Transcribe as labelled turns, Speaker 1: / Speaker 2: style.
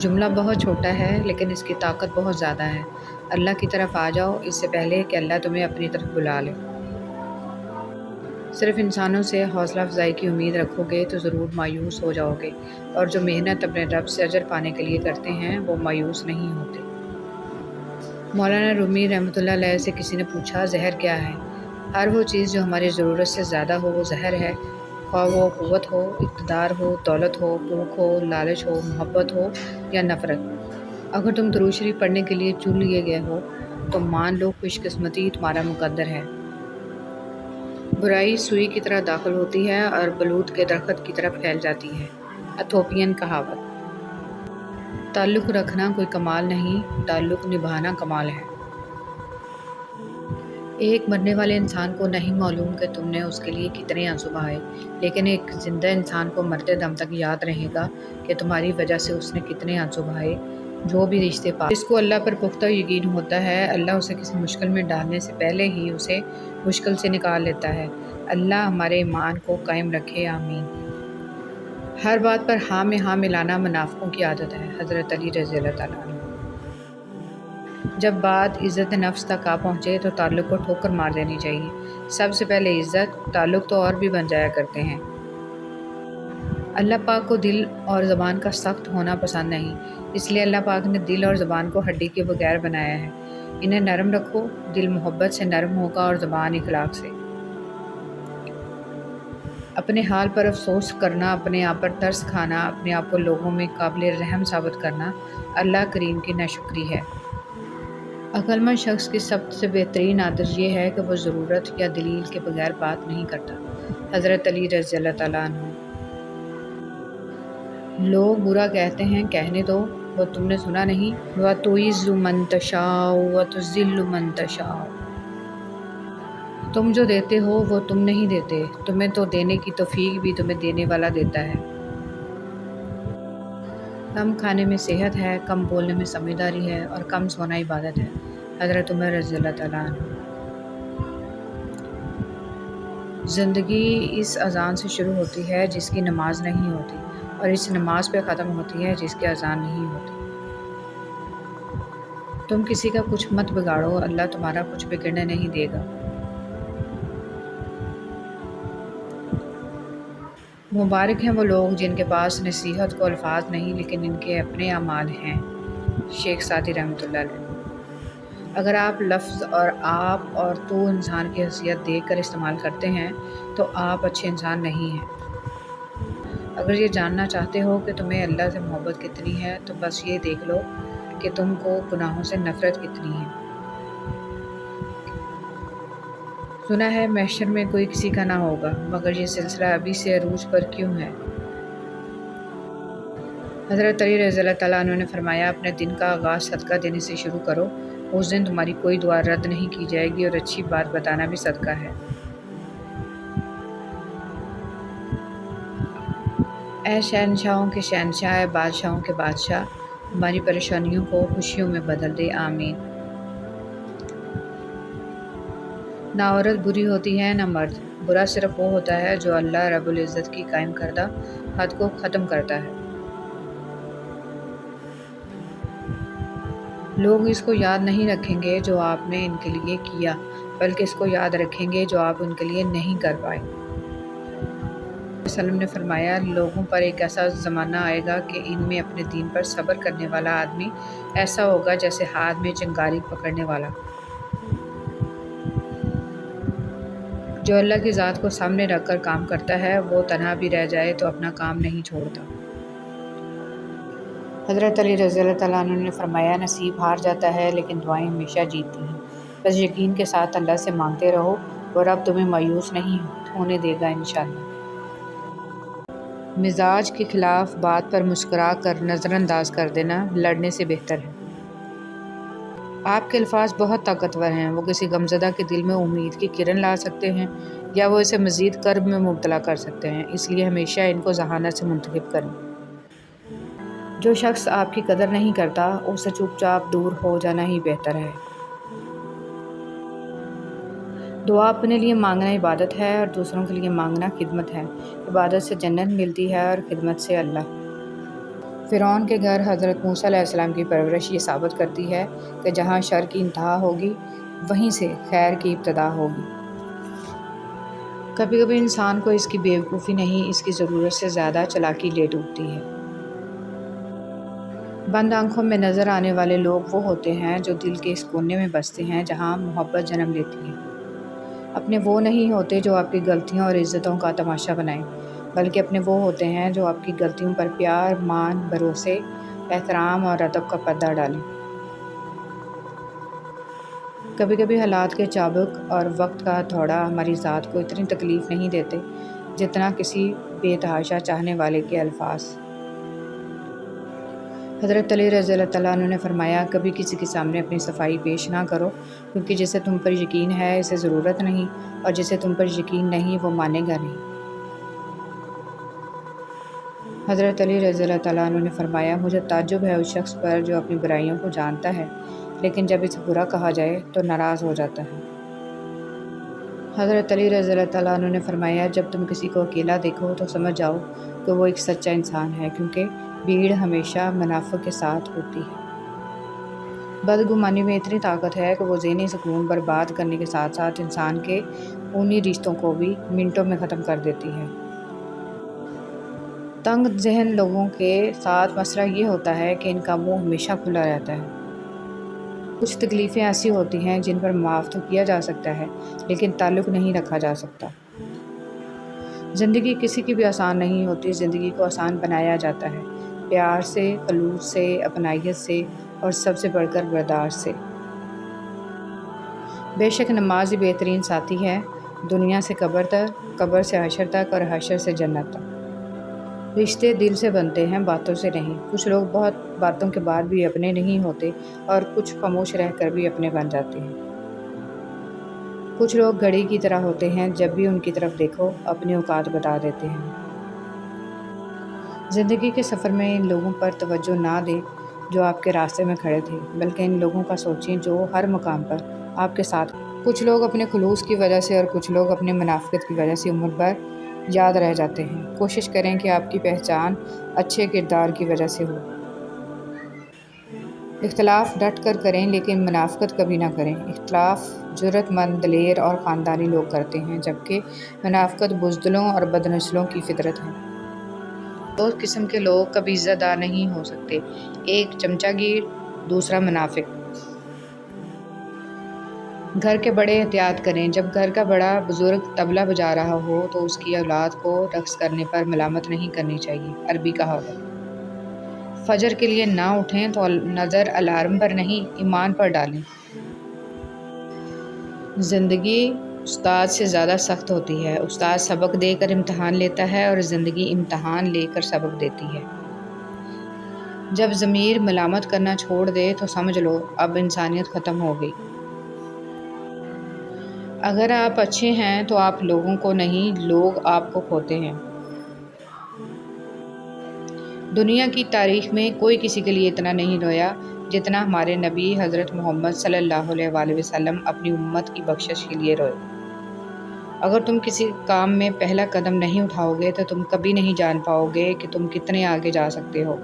Speaker 1: جملہ بہت چھوٹا ہے لیکن اس کی طاقت بہت زیادہ ہے۔ اللہ کی طرف آ جاؤ اس سے پہلے کہ اللہ تمہیں اپنی طرف بلا لے۔ صرف انسانوں سے حوصلہ افزائی کی امید رکھو گے تو ضرور مایوس ہو جاؤ گے، اور جو محنت اپنے رب سے اجر پانے کے لیے کرتے ہیں وہ مایوس نہیں ہوتے۔ مولانا رومی رحمۃ اللہ علیہ سے کسی نے پوچھا زہر کیا ہے؟ ہر وہ چیز جو ہماری ضرورت سے زیادہ ہو وہ زہر ہے، خواہ وہ قوت ہو، اقتدار ہو، دولت ہو، بھوک ہو، لالچ ہو، محبت ہو یا نفرت۔ اگر تم درود شریف پڑھنے کے لیے چن لیے گئے ہو تو مان لو خوش قسمتی تمہارا مقدر ہے۔ برائی سوئی کی طرح داخل ہوتی ہے اور بلوط کے درخت کی طرف پھیل جاتی ہے۔ ایتھوپین کہاوت۔ تعلق رکھنا کوئی کمال نہیں، تعلق نبھانا کمال ہے۔ ایک مرنے والے انسان کو نہیں معلوم کہ تم نے اس کے لیے کتنے آنسو بہائے، لیکن ایک زندہ انسان کو مرتے دم تک یاد رہے گا کہ تمہاری وجہ سے اس نے کتنے آنسو بہائے۔ جو بھی رشتے پاس جس کو اللہ پر پختہ یقین ہوتا ہے، اللہ اسے کسی مشکل میں ڈالنے سے پہلے ہی اسے مشکل سے نکال لیتا ہے۔ اللہ ہمارے ایمان کو قائم رکھے، آمین۔ ہر بات پر ہاں میں ہاں ملانا منافقوں کی عادت ہے۔ حضرت علی رضی اللہ تعالیٰ عنہ۔ جب بات عزت نفس تک آ پہنچے تو تعلق کو ٹھوکر مار دینی چاہیے۔ سب سے پہلے عزت، تعلق تو اور بھی بن جایا کرتے ہیں۔ اللہ پاک کو دل اور زبان کا سخت ہونا پسند نہیں، اس لیے اللہ پاک نے دل اور زبان کو ہڈی کے بغیر بنایا ہے۔ انہیں نرم رکھو، دل محبت سے نرم ہوگا اور زبان اخلاق سے۔ اپنے حال پر افسوس کرنا، اپنے آپ پر ترس کھانا، اپنے آپ کو لوگوں میں قابل رحم ثابت کرنا اللہ کریم کی ناشکری ہے۔ عقل مند شخص کی سب سے بہترین عادت یہ ہے کہ وہ ضرورت یا دلیل کے بغیر بات نہیں کرتا۔ حضرت علی رضی اللہ تعالیٰ عنہ۔ لوگ برا کہتے ہیں، کہنے دو، وہ تم نے سنا نہیں؟ وَتُعِزُّ مَن تَشَاءُ وَتُذِلُّ مَن تَشَاءُ۔ تم جو دیتے ہو وہ تم نہیں دیتے، تمہیں تو دینے کی توفیق بھی تمہیں دینے والا دیتا ہے۔ کم کھانے میں صحت ہے، کم بولنے میں سمجھداری ہے، اور کم سونا عبادت ہے۔ حضرت عمر رضی اللہ تعالیٰ عنہ۔ زندگی اس اذان سے شروع ہوتی ہے جس کی نماز نہیں ہوتی، اور اس نماز پہ ختم ہوتی ہے جس کی اذان نہیں ہوتی۔ تم کسی کا کچھ مت بگاڑو، اللہ تمہارا کچھ بگڑنے نہیں دے گا۔ مبارک ہیں وہ لوگ جن کے پاس نصیحت کو الفاظ نہیں لیکن ان کے اپنے اعمال ہیں۔ شیخ سعدی رحمۃ اللہ علیہ۔ اگر آپ لفظ اور آپ اور تو انسان کی حیثیت دیکھ کر استعمال کرتے ہیں تو آپ اچھے انسان نہیں ہیں۔ اگر یہ جاننا چاہتے ہو کہ تمہیں اللہ سے محبت کتنی ہے تو بس یہ دیکھ لو کہ تم کو گناہوں سے نفرت کتنی ہے۔ سنا ہے محشر میں کوئی کسی کا نہ ہوگا، مگر یہ سلسلہ ابھی سے عروج پر کیوں ہے؟ حضرت علی رضی اللہ تعالیٰ عنہ نے فرمایا، اپنے دن کا آغاز صدقہ دینے سے شروع کرو، اس دن تمہاری کوئی دعا رد نہیں کی جائے گی، اور اچھی بات بتانا بھی صدقہ ہے۔ اے شہنشاہوں کے شہنشاہ، اے بادشاہوں کے بادشاہ، ہماری پریشانیوں کو خوشیوں میں بدل دے، آمین۔ نہ عورت بری ہوتی ہے نہ مرد، برا صرف وہ ہوتا ہے جو اللہ رب العزت کی قائم کردہ حد کو ختم کرتا ہے۔ لوگ اس کو یاد نہیں رکھیں گے جو آپ نے ان کے لیے کیا، بلکہ اس کو یاد رکھیں گے جو آپ ان کے لیے نہیں کر پائے۔ وسلم نے فرمایا، لوگوں پر ایک ایسا زمانہ آئے گا کہ ان میں اپنے دین پر صبر کرنے والا آدمی ایسا ہوگا جیسے ہاتھ میں چنگاری پکڑنے والا۔ جو اللہ کی ذات کو سامنے رکھ کر کام کرتا ہے وہ تنہا بھی رہ جائے تو اپنا کام نہیں چھوڑتا۔ حضرت علی رضی اللہ تعالیٰ عنہ نے فرمایا، نصیب ہار جاتا ہے لیکن دعائیں ہمیشہ جیتتی ہیں۔ بس یقین کے ساتھ اللہ سے مانگتے رہو، اور اب تمہیں مایوس نہیں ہونے دے گا انشاءاللہ۔ مزاج کے خلاف بات پر مسکرا کر نظر انداز کر دینا لڑنے سے بہتر ہے۔ آپ کے الفاظ بہت طاقتور ہیں، وہ کسی غمزدہ کے دل میں امید کی کرن لا سکتے ہیں یا وہ اسے مزید کرب میں مبتلا کر سکتے ہیں، اس لیے ہمیشہ ان کو ذہانت سے منتخب کریں۔ جو شخص آپ کی قدر نہیں کرتا اس سے چپ چاپ دور ہو جانا ہی بہتر ہے۔ دعا اپنے لیے مانگنا عبادت ہے اور دوسروں کے لیے مانگنا خدمت ہے۔ عبادت سے جنت ملتی ہے اور خدمت سے اللہ۔ فرعون کے گھر حضرت موسیٰ علیہ السلام کی پرورش یہ ثابت کرتی ہے کہ جہاں شر کی انتہا ہوگی وہیں سے خیر کی ابتدا ہوگی۔ کبھی کبھی انسان کو اس کی بیوقوفی نہیں، اس کی ضرورت سے زیادہ چالاکی لے ڈوبتی ہے۔ بند آنکھوں میں نظر آنے والے لوگ وہ ہوتے ہیں جو دل کے اس کونے میں بستے ہیں جہاں محبت جنم لیتی ہے۔ اپنے وہ نہیں ہوتے جو آپ کی غلطیوں اور عزتوں کا تماشا بنائیں، بلکہ اپنے وہ ہوتے ہیں جو آپ کی غلطیوں پر پیار، مان، بھروسے، احترام اور ادب کا پردہ ڈالیں۔ کبھی کبھی حالات کے چابک اور وقت کا ہتھوڑا ہماری ذات کو اتنی تکلیف نہیں دیتے جتنا کسی بے تحاشا چاہنے والے کے الفاظ۔ حضرت علی رضی اللہ تعالیٰ عنہ نے فرمایا، کبھی کسی کے سامنے اپنی صفائی پیش نہ کرو، کیونکہ جسے تم پر یقین ہے اسے ضرورت نہیں، اور جسے تم پر یقین نہیں وہ مانے گا نہیں۔ حضرت علی رضی اللہ تعالیٰ عنہ نے فرمایا، مجھے تعجب ہے اس شخص پر جو اپنی برائیوں کو جانتا ہے لیکن جب اسے برا کہا جائے تو ناراض ہو جاتا ہے۔ حضرت علی رضی اللہ تعالیٰ عنہ نے فرمایا، جب تم کسی کو اکیلا دیکھو تو سمجھ جاؤ کہ وہ ایک سچا انسان ہے، کیونکہ بھیڑ ہمیشہ منافع کے ساتھ ہوتی ہے۔ بدگمانی میں اتنی طاقت ہے کہ وہ ذہنی سکون برباد کرنے کے ساتھ ساتھ انسان کے خونی رشتوں کو بھی منٹوں میں ختم کر دیتی ہے۔ تنگ ذہن لوگوں کے ساتھ مسئلہ یہ ہوتا ہے کہ ان کا منہ ہمیشہ کھلا رہتا ہے۔ کچھ تکلیفیں ایسی ہوتی ہیں جن پر معاف تو کیا جا سکتا ہے لیکن تعلق نہیں رکھا جا سکتا۔ زندگی کسی کی بھی آسان نہیں ہوتی، زندگی کو آسان بنایا جاتا ہے پیار سے، خلوص سے، اپنائیت سے اور سب سے بڑھ کر برداشت سے۔ بے شک نماز ہی بہترین ساتھی ہے، دنیا سے قبر تک، قبر سے حشر تک اور حشر سے جنت تک۔ رشتے دل سے بنتے ہیں، باتوں سے نہیں۔ کچھ لوگ بہت باتوں کے بعد بھی اپنے نہیں ہوتے اور کچھ خاموش رہ کر بھی اپنے بن جاتے ہیں۔ کچھ لوگ گھڑی کی طرح ہوتے ہیں، جب بھی ان کی طرف دیکھو اپنی اوقات بتا دیتے ہیں۔ زندگی کے سفر میں ان لوگوں پر توجہ نہ دیں جو آپ کے راستے میں کھڑے تھے، بلکہ ان لوگوں کا سوچیں جو ہر مقام پر آپ کے ساتھ۔ کچھ لوگ اپنے خلوص کی وجہ سے اور کچھ لوگ اپنے منافقت کی وجہ سے عمر بھر یاد رہ جاتے ہیں۔ کوشش کریں کہ آپ کی پہچان اچھے کردار کی وجہ سے ہو۔ اختلاف ڈٹ کر کریں لیکن منافقت کبھی نہ کریں۔ اختلاف جرأت مند، دلیر اور خاندانی لوگ کرتے ہیں، جبکہ منافقت بزدلوں اور بدنسلوں کی فطرت ہے۔ دو قسم کے لوگ کبھی عزت دار نہیں ہو سکتے، ایک چمچہ گیر، دوسرا منافق۔ گھر کے بڑے احتیاط کریں، جب گھر کا بڑا بزرگ طبلہ بجا رہا ہو تو اس کی اولاد کو رقص کرنے پر ملامت نہیں کرنی چاہیے۔ عربی کہاوت۔ فجر کے لیے نہ اٹھیں تو نظر الارم پر نہیں ایمان پر ڈالیں۔ زندگی استاد سے زیادہ سخت ہوتی ہے، استاد سبق دے کر امتحان لیتا ہے اور زندگی امتحان لے کر سبق دیتی ہے۔ جب ضمیر ملامت کرنا چھوڑ دے تو سمجھ لو اب انسانیت ختم ہو گئی۔ اگر آپ اچھے ہیں تو آپ لوگوں کو نہیں، لوگ آپ کو کھوتے ہیں۔ دنیا کی تاریخ میں کوئی کسی کے لیے اتنا نہیں رویا جتنا ہمارے نبی حضرت محمد صلی اللہ علیہ وآلہ وسلم اپنی امت کی بخشش کے لیے روئے۔ اگر تم کسی کام میں پہلا قدم نہیں اٹھاؤ گے تو تم کبھی نہیں جان پاؤ گے کہ تم کتنے آگے جا سکتے ہو۔